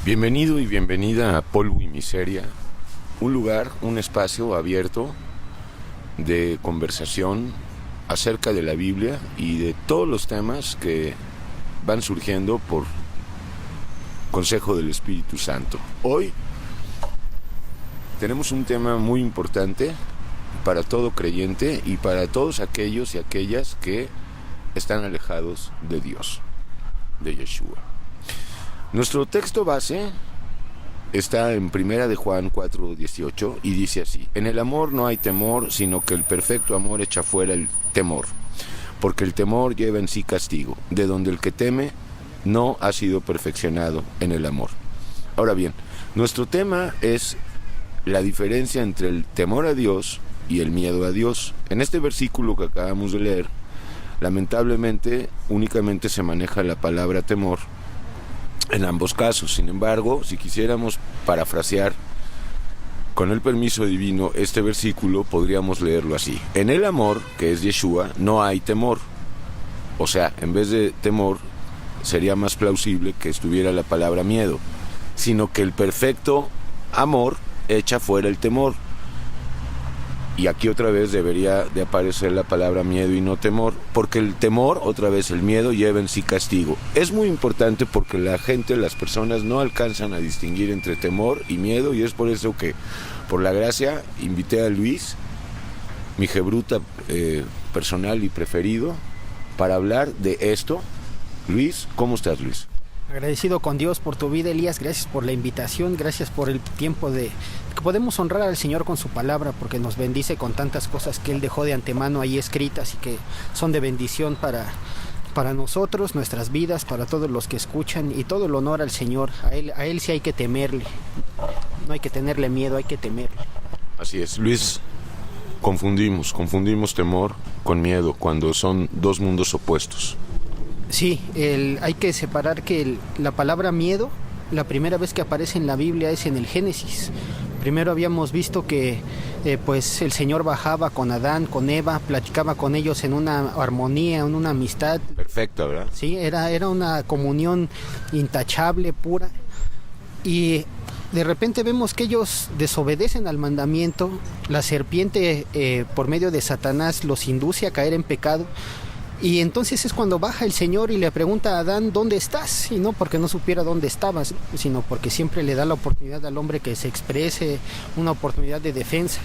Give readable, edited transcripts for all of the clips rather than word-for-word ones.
Bienvenido y bienvenida a Polvo y Miseria, un lugar, un espacio abierto de conversación acerca de la Biblia y de todos los temas que van surgiendo por consejo del Espíritu Santo. Hoy tenemos un tema muy importante para todo creyente y para todos aquellos y aquellas que están alejados de Dios, de Yeshua. Nuestro texto base está en 1 de Juan 4:18 y dice así: en el amor no hay temor, sino que el perfecto amor echa fuera el temor, porque el temor lleva en sí castigo, de donde el que teme no ha sido perfeccionado en el amor. Ahora bien, nuestro tema es la diferencia entre el temor a Dios y el miedo a Dios. En este versículo que acabamos de leer, lamentablemente únicamente se maneja la palabra temor en ambos casos. Sin embargo, si quisiéramos parafrasear con el permiso divino este versículo, podríamos leerlo así: en el amor, que es Yeshua, no hay temor. O sea, en vez de temor, sería más plausible que estuviera la palabra miedo, sino que el perfecto amor echa fuera el temor. Y aquí otra vez debería de aparecer la palabra miedo y no temor, porque el temor, otra vez el miedo, lleva en sí castigo. Es muy importante porque la gente, las personas no alcanzan a distinguir entre temor y miedo, y es por eso que, por la gracia, invité a Luis, mi jebruta personal y preferido, para hablar de esto. Luis, ¿cómo estás, Luis? Agradecido con Dios por tu vida, Elías. Gracias por la invitación, gracias por el tiempo de que podemos honrar al Señor con su palabra, porque nos bendice con tantas cosas que Él dejó de antemano ahí escritas y que son de bendición para nosotros, nuestras vidas, para todos los que escuchan, y todo el honor al Señor. A él sí hay que temerle, no hay que tenerle miedo, hay que temerle. Así es, Luis. Confundimos temor con miedo cuando son dos mundos opuestos. Sí, hay que separar que la palabra miedo, la primera vez que aparece en la Biblia es en el Génesis. Primero habíamos visto que pues el Señor bajaba con Adán, con Eva, platicaba con ellos en una armonía, en una amistad. Perfecta, ¿verdad? Sí, era una comunión intachable, pura. Y de repente vemos que ellos desobedecen al mandamiento. La serpiente, por medio de Satanás, los induce a caer en pecado. Y entonces es cuando baja el Señor y le pregunta a Adán: ¿dónde estás? Y no porque no supiera dónde estabas, sino porque siempre le da la oportunidad al hombre que se exprese, una oportunidad de defensa.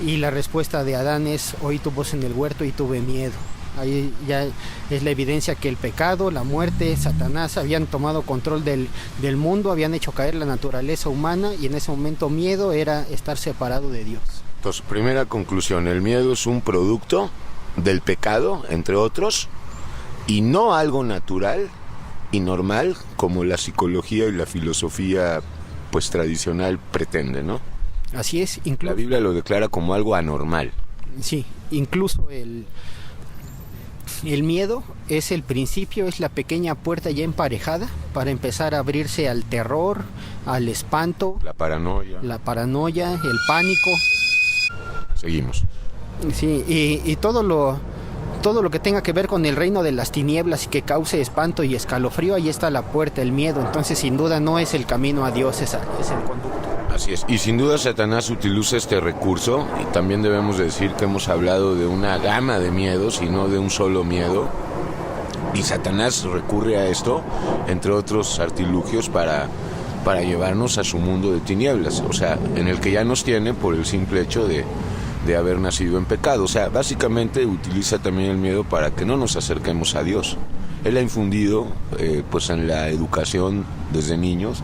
Y la respuesta de Adán es: oí tu voz en el huerto y tuve miedo. Ahí ya es la evidencia que el pecado, la muerte, Satanás habían tomado control del mundo, habían hecho caer la naturaleza humana, y en ese momento miedo era estar separado de Dios. Entonces, primera conclusión: el miedo es un producto del pecado, entre otros, y no algo natural y normal como la psicología y la filosofía pues tradicional pretende, ¿no? Así es. La Biblia lo declara como algo anormal. Sí, incluso el miedo es el principio, es la pequeña puerta ya emparejada para empezar a abrirse al terror, al espanto, la paranoia, el pánico. Seguimos. Sí, y todo lo que tenga que ver con el reino de las tinieblas y que cause espanto y escalofrío, ahí está la puerta, el miedo. Entonces, sin duda, no es el camino a Dios, es el conducto. Así es, y sin duda Satanás utiliza este recurso, y también debemos decir que hemos hablado de una gama de miedos y no de un solo miedo, y Satanás recurre a esto, entre otros artilugios, para llevarnos a su mundo de tinieblas, o sea, en el que ya nos tiene por el simple hecho de haber nacido en pecado. O sea, básicamente utiliza también el miedo para que no nos acerquemos a Dios. Él ha infundido pues en la educación desde niños,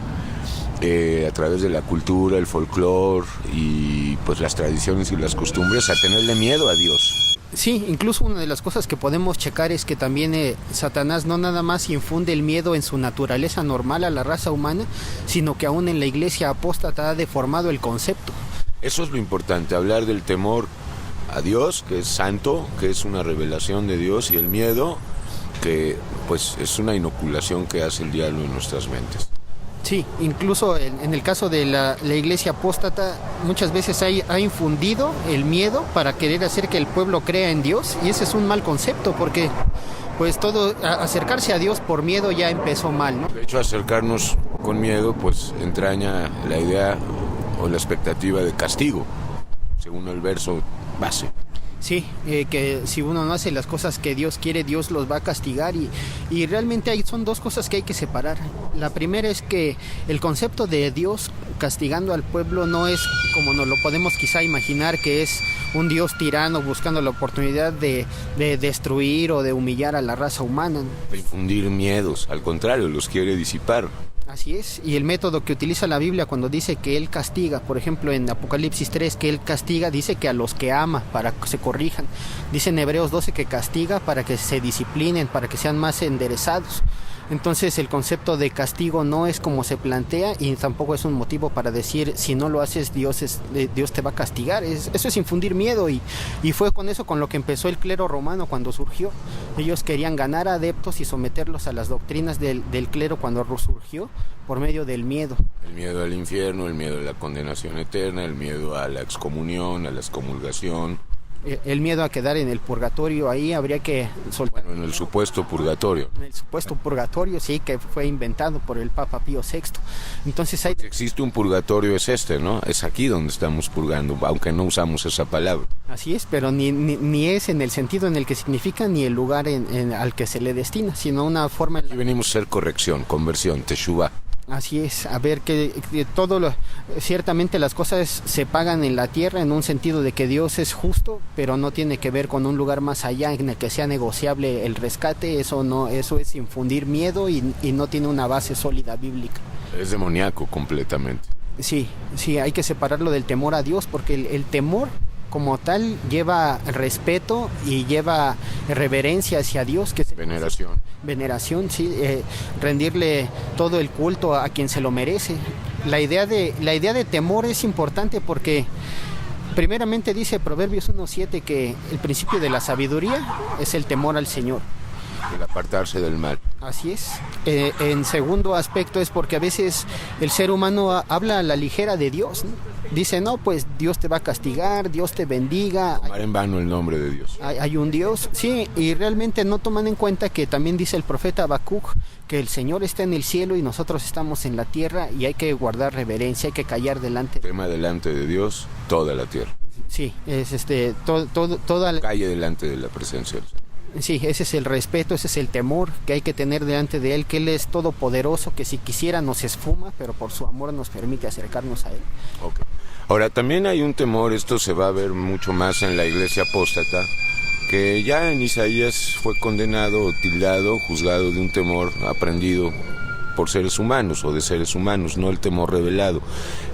a través de la cultura, el folclore y pues las tradiciones y las costumbres, a tenerle miedo a Dios. Sí, incluso una de las cosas que podemos checar es que también Satanás no nada más infunde el miedo en su naturaleza normal a la raza humana, sino que aún en la iglesia apóstata ha deformado el concepto. Eso es lo importante, hablar del temor a Dios, que es santo, que es una revelación de Dios, y el miedo, que pues es una inoculación que hace el diablo en nuestras mentes. Sí, incluso en el caso de la iglesia apóstata, muchas veces ha infundido el miedo para querer hacer que el pueblo crea en Dios, y ese es un mal concepto, porque pues acercarse a Dios por miedo ya empezó mal, ¿no? De hecho, acercarnos con miedo, pues entraña la idea o la expectativa de castigo, según el verso base. Sí, que si uno no hace las cosas que Dios quiere, Dios los va a castigar y realmente son dos cosas que hay que separar. La primera es que el concepto de Dios castigando al pueblo no es como nos lo podemos quizá imaginar, que es un Dios tirano buscando la oportunidad de destruir o de humillar a la raza humana. De infundir miedos, al contrario, los quiere disipar. Así es, y el método que utiliza la Biblia cuando dice que Él castiga, por ejemplo en Apocalipsis 3 que Él castiga, dice que a los que ama para que se corrijan. Dice en Hebreos 12 que castiga para que se disciplinen, para que sean más enderezados. Entonces el concepto de castigo no es como se plantea y tampoco es un motivo para decir si no lo haces Dios te va a castigar. Eso es infundir miedo y fue con eso con lo que empezó el clero romano cuando surgió. Ellos querían ganar adeptos y someterlos a las doctrinas del clero cuando surgió por medio del miedo. El miedo al infierno, el miedo a la condenación eterna, el miedo a la excomunión, a la excomulgación. El miedo a quedar en el purgatorio, ahí habría que soltar. Bueno, en el supuesto purgatorio. En el supuesto purgatorio, sí, que fue inventado por el Papa Pío VI. Entonces Si existe un purgatorio es ¿no? Es aquí donde estamos purgando, aunque no usamos esa palabra. Así es, pero ni es en el sentido en el que significa, ni el lugar al que se le destina, sino una forma... Aquí venimos a hacer corrección, conversión, teshuvá. Así es, a ver que ciertamente las cosas se pagan en la tierra en un sentido de que Dios es justo, pero no tiene que ver con un lugar más allá en el que sea negociable el rescate. Eso es infundir miedo y no tiene una base sólida bíblica. Es demoníaco completamente. Sí, hay que separarlo del temor a Dios, porque el temor como tal lleva respeto y lleva reverencia hacia Dios, que es veneración, sí, rendirle todo el culto a quien se lo merece. La idea de temor es importante porque primeramente dice Proverbios 1:7 que el principio de la sabiduría es el temor al Señor. El apartarse del mal. Así es. En segundo aspecto es porque a veces el ser humano habla a la ligera de Dios, ¿no? Dice, no, pues Dios te va a castigar, Dios te bendiga. Tomar en vano el nombre de Dios. Hay un Dios, sí, y realmente no toman en cuenta que también dice el profeta Habacuc que el Señor está en el cielo y nosotros estamos en la tierra y hay que guardar reverencia, hay que callar delante. Tema delante de Dios, toda la tierra. Sí, es toda la calle delante de la presencia del Señor. Sí, ese es el respeto, ese es el temor que hay que tener delante de Él, que Él es todopoderoso, que si quisiera nos esfuma, pero por su amor nos permite acercarnos a Él. Okay. Ahora, también hay un temor, esto se va a ver mucho más en la iglesia apóstata, que ya en Isaías fue condenado, tildado, juzgado de un temor aprendido por seres humanos o de seres humanos, no el temor revelado.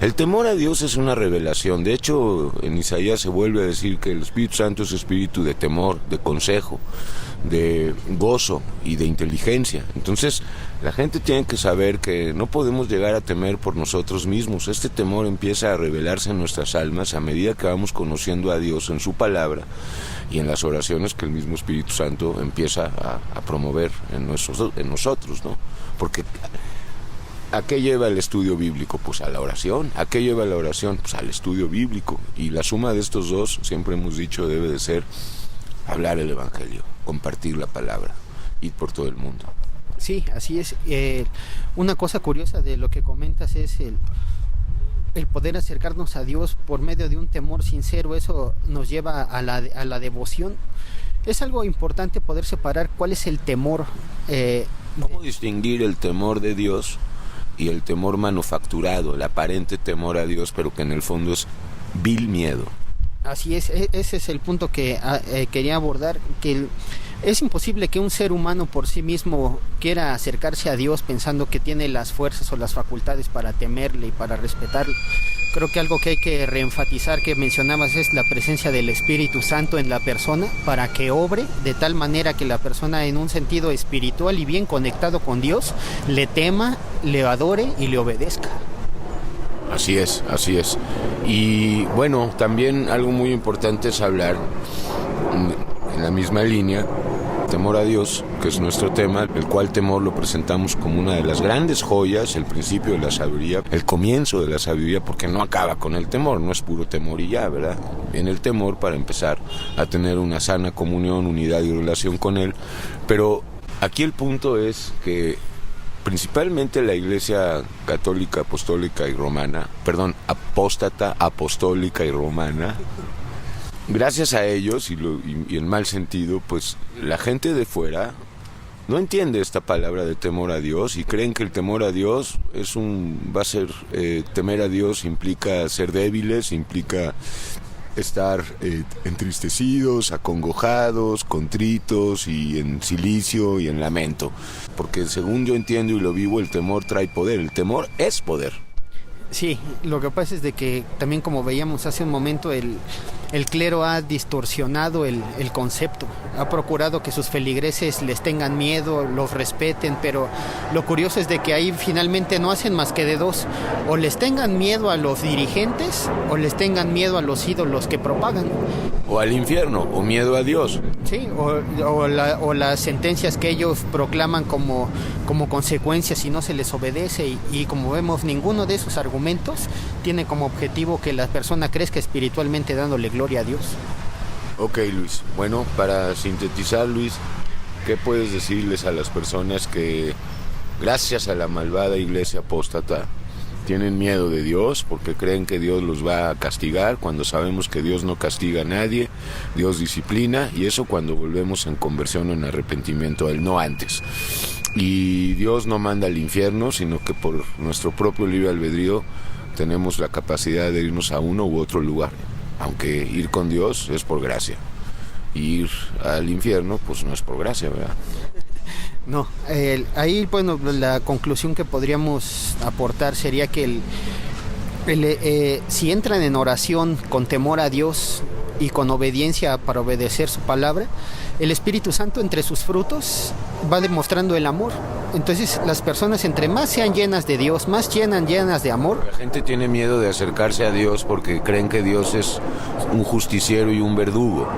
El temor a Dios es una revelación. De hecho, en Isaías se vuelve a decir que el Espíritu Santo es espíritu de temor, de consejo, de gozo y de inteligencia. Entonces, la gente tiene que saber que no podemos llegar a temer por nosotros mismos. Este temor empieza a revelarse en nuestras almas a medida que vamos conociendo a Dios en su palabra y en las oraciones que el mismo Espíritu Santo empieza a promover en nosotros, ¿no? Porque ¿a qué lleva el estudio bíblico? Pues a la oración. ¿A qué lleva la oración? Pues al estudio bíblico. Y la suma de estos dos, siempre hemos dicho, debe de ser hablar el Evangelio, compartir la palabra, ir por todo el mundo. Sí, así es. Una cosa curiosa de lo que comentas es el poder acercarnos a Dios por medio de un temor sincero. Eso nos lleva a la devoción. Es algo importante poder separar cuál es el temor. ¿Cómo distinguir el temor de Dios y el temor manufacturado, el aparente temor a Dios, pero que en el fondo es vil miedo? Así es, ese es el punto que quería abordar, que es imposible que un ser humano por sí mismo quiera acercarse a Dios pensando que tiene las fuerzas o las facultades para temerle y para respetarlo. Creo que algo que hay que reenfatizar, que mencionabas, es la presencia del Espíritu Santo en la persona para que obre de tal manera que la persona, en un sentido espiritual y bien conectado con Dios, le tema, le adore y le obedezca. Así es, así es. Y bueno, también algo muy importante es hablar en la misma línea, temor a Dios, que es nuestro tema, el cual temor lo presentamos como una de las grandes joyas, el principio de la sabiduría, el comienzo de la sabiduría, porque no acaba con el temor, no es puro temor y ya, ¿verdad? Viene el temor para empezar a tener una sana comunión, unidad y relación con Él, pero aquí el punto es que principalmente la Iglesia católica, apostólica y romana, apóstata, apostólica y romana, gracias a ellos, y en mal sentido, pues la gente de fuera no entiende esta palabra de temor a Dios y creen que el temor a Dios temer a Dios implica ser débiles, implica estar entristecidos, acongojados, contritos y en silicio y en lamento. Porque según yo entiendo y lo vivo, el temor trae poder. El temor es poder. Sí, lo que pasa es de que también, como veíamos hace un momento, el clero ha distorsionado el concepto, ha procurado que sus feligreses les tengan miedo, los respeten, pero lo curioso es de que ahí finalmente no hacen más que de dos: o les tengan miedo a los dirigentes o les tengan miedo a los ídolos que propagan. O al infierno, o miedo a Dios. Sí, o las sentencias que ellos proclaman como consecuencia si no se les obedece, y como vemos, ninguno de esos argumentos tiene como objetivo que la persona crezca espiritualmente dándole gloria a Dios. Ok, Luis. Bueno, para sintetizar, Luis, ¿qué puedes decirles a las personas que, gracias a la malvada iglesia apóstata, tienen miedo de Dios porque creen que Dios los va a castigar, cuando sabemos que Dios no castiga a nadie, Dios disciplina, y eso cuando volvemos en conversión o en arrepentimiento a Él, no antes? Y Dios no manda al infierno, sino que por nuestro propio libre albedrío tenemos la capacidad de irnos a uno u otro lugar, aunque ir con Dios es por gracia, ir al infierno pues no es por gracia, ¿verdad? No, ahí, bueno, la conclusión que podríamos aportar sería que si entran en oración con temor a Dios y con obediencia para obedecer su palabra, el Espíritu Santo entre sus frutos va demostrando el amor. Entonces las personas, entre más sean llenas de Dios, más llenas de amor. La gente tiene miedo de acercarse a Dios porque creen que Dios es un justiciero y un verdugo.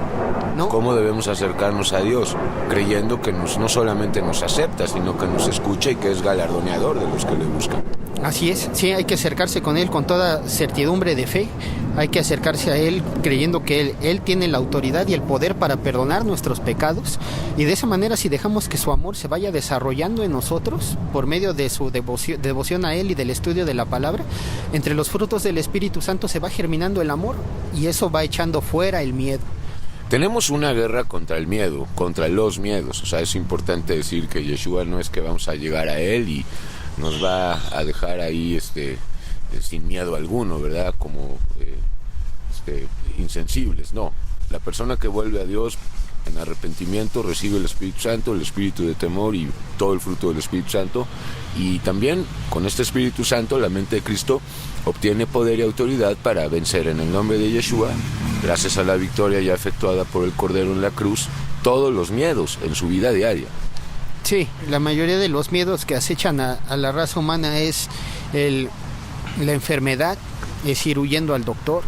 ¿No? ¿Cómo debemos acercarnos a Dios? Creyendo que no solamente nos acepta, sino que nos escucha y que es galardoneador de los que le buscan. Así es, sí, hay que acercarse con Él con toda certidumbre de fe. Hay que acercarse a Él creyendo que Él tiene la autoridad y el poder para perdonar nuestros pecados, y de esa manera, si dejamos que su amor se vaya desarrollando en nosotros por medio de su devoción a Él y del estudio de la palabra, entre los frutos del Espíritu Santo se va germinando el amor, y eso va echando fuera el miedo. Tenemos una guerra contra el miedo, contra los miedos. O sea, es importante decir que Yeshua no es que vamos a llegar a Él y nos va a dejar ahí sin miedo alguno, ¿verdad? Como insensibles. No, la persona que vuelve a Dios en arrepentimiento recibe el Espíritu Santo, el Espíritu de temor y todo el fruto del Espíritu Santo, y también con este Espíritu Santo la mente de Cristo obtiene poder y autoridad para vencer en el nombre de Yeshua, gracias a la victoria ya efectuada por el Cordero en la cruz, todos los miedos en su vida diaria. Sí, la mayoría de los miedos que acechan a la raza humana es la enfermedad, es ir huyendo al doctor.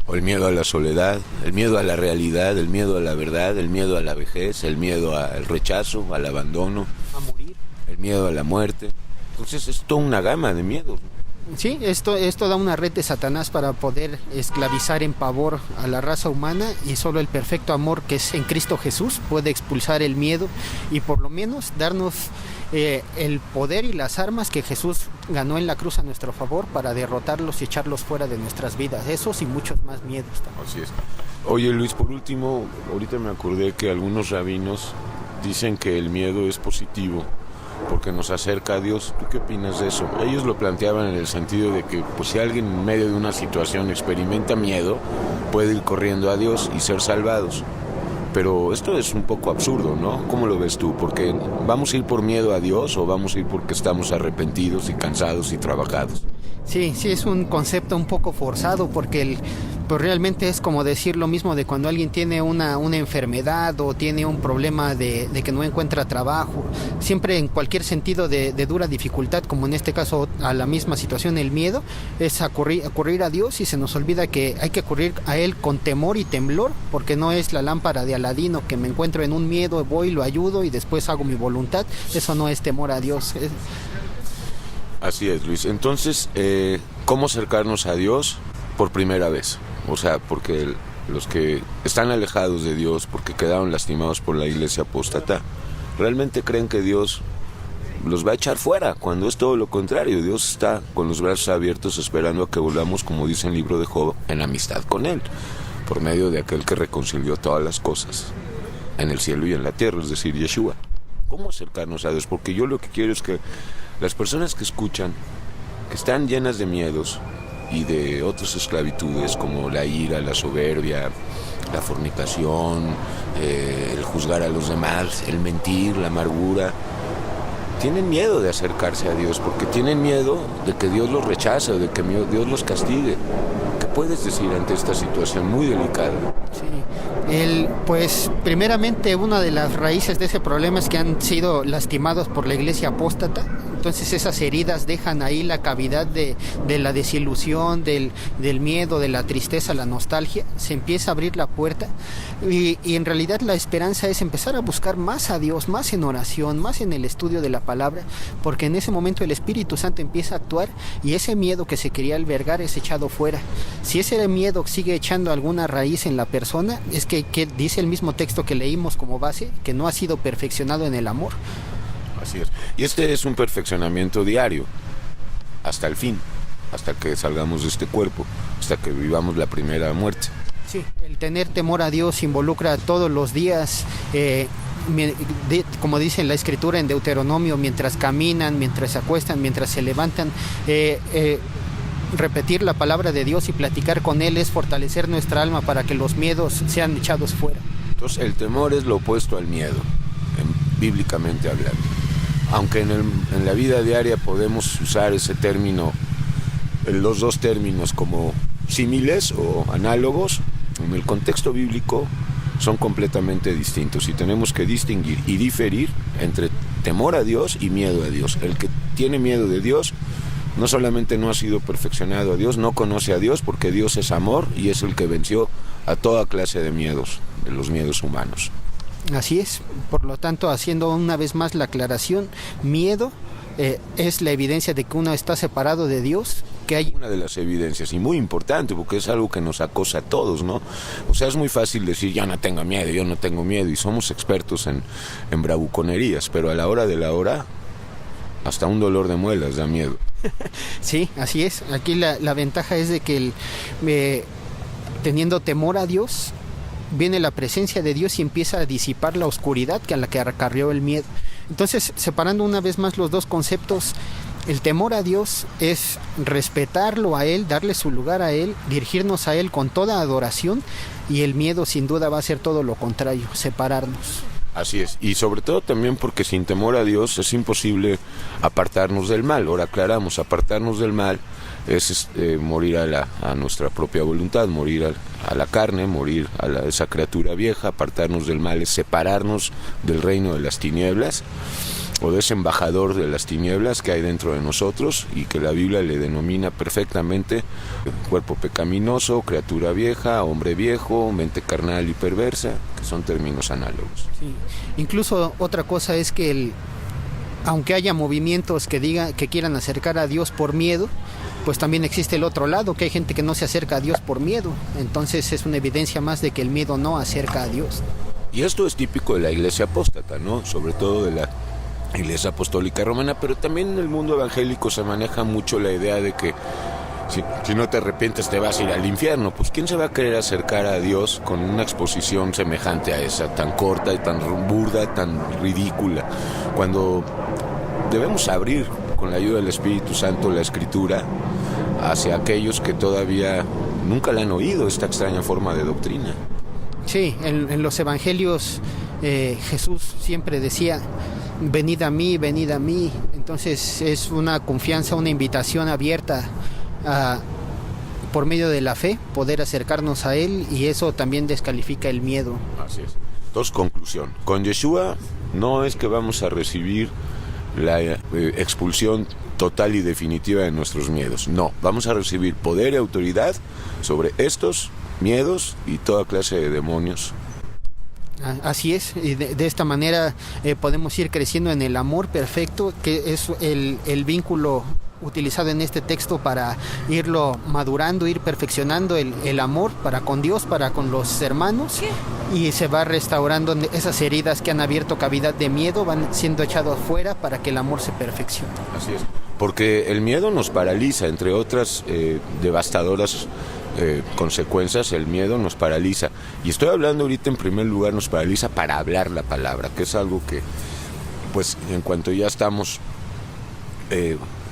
O el miedo a la soledad, el miedo a la realidad, el miedo a la verdad, el miedo a la vejez, el miedo al rechazo, al abandono, A morir. el miedo a la muerte. Entonces es toda una gama de miedos. Sí, esto da una red de Satanás para poder esclavizar en pavor a la raza humana, y solo el perfecto amor que es en Cristo Jesús puede expulsar el miedo y por lo menos darnos el poder y las armas que Jesús ganó en la cruz a nuestro favor para derrotarlos y echarlos fuera de nuestras vidas, esos y muchos más miedos también. Así es. Oye, Luis, por último, ahorita me acordé que algunos rabinos dicen que el miedo es positivo porque nos acerca a Dios. ¿Tú qué opinas de eso? Ellos lo planteaban en el sentido de que pues, si alguien en medio de una situación experimenta miedo, puede ir corriendo a Dios y ser salvados. Pero esto es un poco absurdo, ¿no? ¿Cómo lo ves tú? ¿Porque vamos a ir por miedo a Dios o vamos a ir porque estamos arrepentidos y cansados y trabajados? Sí, es un concepto un poco forzado, porque pues realmente es como decir lo mismo de cuando alguien tiene una enfermedad o tiene un problema de que no encuentra trabajo. Siempre en cualquier sentido de dura dificultad, como en este caso a la misma situación, el miedo es acudir a Dios, y se nos olvida que hay que acudir a Él con temor y temblor, porque no es la lámpara de Aladino que me encuentro en un miedo, voy, lo ayudo y después hago mi voluntad. Eso no es temor a Dios. Así es, Luis. Entonces, ¿cómo acercarnos a Dios por primera vez? O sea, porque los que están alejados de Dios porque quedaron lastimados por la iglesia apóstata, ¿realmente creen que Dios los va a echar fuera, cuando es todo lo contrario. Dios está con los brazos abiertos esperando a que volvamos, como dice el libro de Job, en amistad con Él, por medio de aquel que reconcilió todas las cosas en el cielo y en la tierra, es decir, Yeshua. ¿Cómo acercarnos a Dios? Porque yo lo que quiero es que las personas que escuchan, que están llenas de miedos y de otras esclavitudes como la ira, la soberbia, la fornicación, el juzgar a los demás, el mentir, la amargura, tienen miedo de acercarse a Dios porque tienen miedo de que Dios los rechace o de que Dios los castigue. ¿Qué puedes decir ante esta situación muy delicada? Sí, pues primeramente una de las raíces de ese problema es que han sido lastimados por la iglesia apóstata. Entonces esas heridas dejan ahí la cavidad de la desilusión, del miedo, de la tristeza, la nostalgia. Se empieza a abrir la puerta y en realidad la esperanza es empezar a buscar más a Dios, más en oración, más en el estudio de la palabra, porque en ese momento el Espíritu Santo empieza a actuar y ese miedo que se quería albergar es echado fuera. Si ese miedo sigue echando alguna raíz en la persona, es que dice el mismo texto que leímos como base, que no ha sido perfeccionado en el amor. Así es. Y este es un perfeccionamiento diario, hasta el fin, hasta que salgamos de este cuerpo, hasta que vivamos la primera muerte. Sí, el tener temor a Dios involucra todos los días, como dice en la Escritura en Deuteronomio, mientras caminan, mientras se acuestan, mientras se levantan, repetir la palabra de Dios y platicar con Él es fortalecer nuestra alma para que los miedos sean echados fuera. Entonces el temor es lo opuesto al miedo, bíblicamente hablando. Aunque en la vida diaria podemos usar ese término, los dos términos como símiles o análogos, en el contexto bíblico son completamente distintos y tenemos que distinguir y diferir entre temor a Dios y miedo a Dios. El que tiene miedo de Dios no solamente no ha sido perfeccionado a Dios, no conoce a Dios porque Dios es amor y es el que venció a toda clase de miedos, de los miedos humanos. Así es, por lo tanto, haciendo una vez más la aclaración, miedo es la evidencia de que uno está separado de Dios, que hay una de las evidencias y muy importante porque es algo que nos acosa a todos, ¿no? O sea, es muy fácil decir yo no tengo miedo y somos expertos en bravuconerías, pero a la hora de la hora hasta un dolor de muelas da miedo. Sí, así es. Aquí la ventaja es de que teniendo temor a Dios viene la presencia de Dios y empieza a disipar la oscuridad a la que acarreó el miedo. Entonces, separando una vez más los dos conceptos, el temor a Dios es respetarlo a Él, darle su lugar a Él, dirigirnos a Él con toda adoración, y el miedo sin duda va a ser todo lo contrario, separarnos. Así es, y sobre todo también porque sin temor a Dios es imposible apartarnos del mal. Ahora aclaramos, apartarnos del mal es morir a nuestra propia voluntad, morir a la carne, morir a esa criatura vieja. Apartarnos del mal es separarnos del reino de las tinieblas o de ese embajador de las tinieblas que hay dentro de nosotros y que la Biblia le denomina perfectamente cuerpo pecaminoso, criatura vieja, hombre viejo, mente carnal y perversa, que son términos análogos. Sí. Incluso otra cosa es que aunque haya movimientos que quieran acercar a Dios por miedo, pues también existe el otro lado, que hay gente que no se acerca a Dios por miedo. Entonces es una evidencia más de que el miedo no acerca a Dios. Y esto es típico de la iglesia apóstata, ¿no? Sobre todo de la Iglesia Apostólica Romana, pero también en el mundo evangélico se maneja mucho la idea de que si no te arrepientes te vas a ir al infierno. Pues ¿quién se va a querer acercar a Dios con una exposición semejante a esa, tan corta y tan burda, tan ridícula? Cuando debemos abrir con la ayuda del Espíritu Santo la Escritura hacia aquellos que todavía nunca la han oído, esta extraña forma de doctrina. Sí, en los evangelios Jesús siempre decía: venid a mí, venid a mí. Entonces es una confianza, una invitación abierta a, por medio de la fe, poder acercarnos a Él, y eso también descalifica el miedo. Así es. Entonces, conclusión, con Yeshua no es que vamos a recibir la expulsión total y definitiva de nuestros miedos. No, vamos a recibir poder y autoridad sobre estos miedos y toda clase de demonios. Así es, y de esta manera podemos ir creciendo en el amor perfecto, que es el vínculo utilizado en este texto para irlo madurando, ir perfeccionando el amor para con Dios, para con los hermanos, y se va restaurando esas heridas que han abierto cavidad de miedo, van siendo echados fuera para que el amor se perfeccione. Así es, porque el miedo nos paraliza, entre otras devastadoras consecuencias. El miedo nos paraliza, y estoy hablando ahorita en primer lugar, nos paraliza para hablar la palabra, que es algo que, pues, en cuanto ya estamos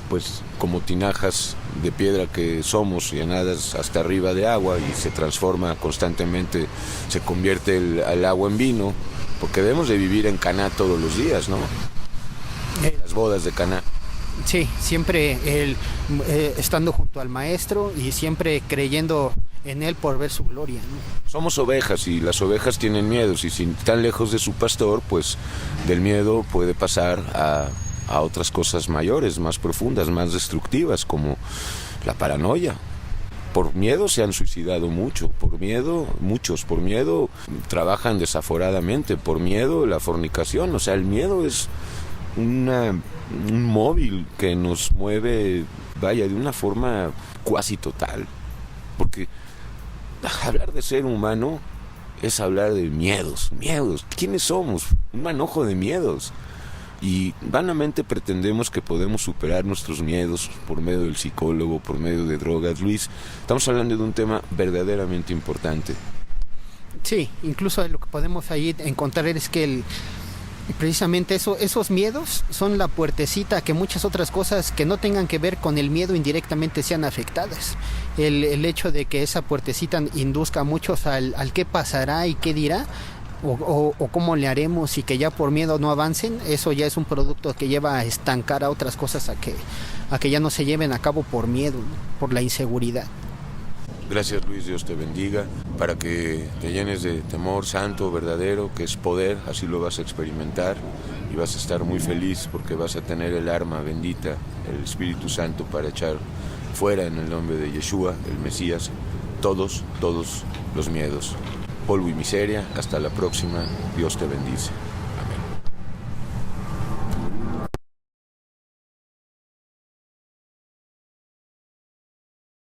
pues como tinajas de piedra que somos, llenadas hasta arriba de agua, y se transforma constantemente, se convierte el agua en vino, porque debemos de vivir en Caná todos los días, ¿no? Las bodas de Caná. Sí, siempre estando junto al Maestro y siempre creyendo en Él por ver su gloria, ¿no? Somos ovejas, y las ovejas tienen miedos, y si están lejos de su pastor, pues del miedo puede pasar a otras cosas mayores, más profundas, más destructivas, como la paranoia. Por miedo se han suicidado muchos, por miedo trabajan desaforadamente, por miedo la fornicación. O sea, el miedo es un móvil que nos mueve, vaya, de una forma cuasi total, porque hablar de ser humano es hablar de miedos. ¿Quiénes somos? Un manojo de miedos, y vanamente pretendemos que podemos superar nuestros miedos por medio del psicólogo, por medio de drogas. Luis, estamos hablando de un tema verdaderamente importante. Sí, incluso lo que podemos ahí encontrar es que precisamente esos miedos son la puertecita a que muchas otras cosas que no tengan que ver con el miedo indirectamente sean afectadas. El hecho de que esa puertecita induzca a muchos al qué pasará y qué dirá, o cómo le haremos, y que ya por miedo no avancen, eso ya es un producto que lleva a estancar a otras cosas, a que ya no se lleven a cabo por miedo, ¿no? Por la inseguridad. Gracias, Luis, Dios te bendiga, para que te llenes de temor santo, verdadero, que es poder. Así lo vas a experimentar, y vas a estar muy feliz porque vas a tener el arma bendita, el Espíritu Santo, para echar fuera, en el nombre de Yeshua, el Mesías, todos los miedos. Polvo y miseria. Hasta la próxima. Dios te bendice.